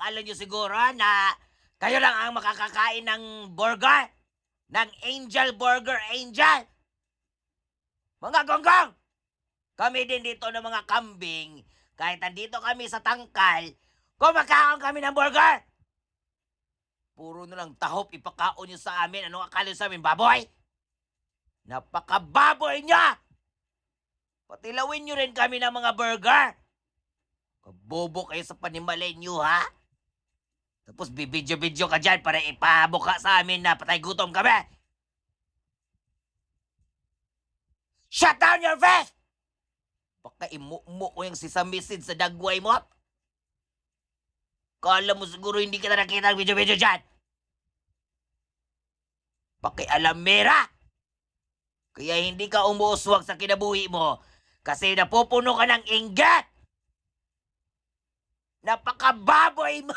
alam nyo siguro na kayo lang ang makakakain ng burger? Ng Angel Burger Angel? Mga gonggong! Kami din dito ng mga kambing, kahit nandito kami sa tangkal, kumakaon kami ng burger! Puro na lang tahop ipakaon nyo sa amin. Anong akala nyo sa amin, baboy? Napakababoy niya! Patilawin nyo rin kami ng mga burger! Kabobo kayo sa panimalay nyo, ha? Tapos bibidyo-bidyo ka dyan para ipabuka sa amin na patay gutom kami! Shut down your face! Baka imu-mo ko yung sisamisid sa dagway mo. Kala mo siguro hindi kita nakita ang video-video dyan. Pakialamera! Kaya hindi ka umuuswag sa kinabuhi mo kasi napupuno ka ng inggit! Napakababoy mo!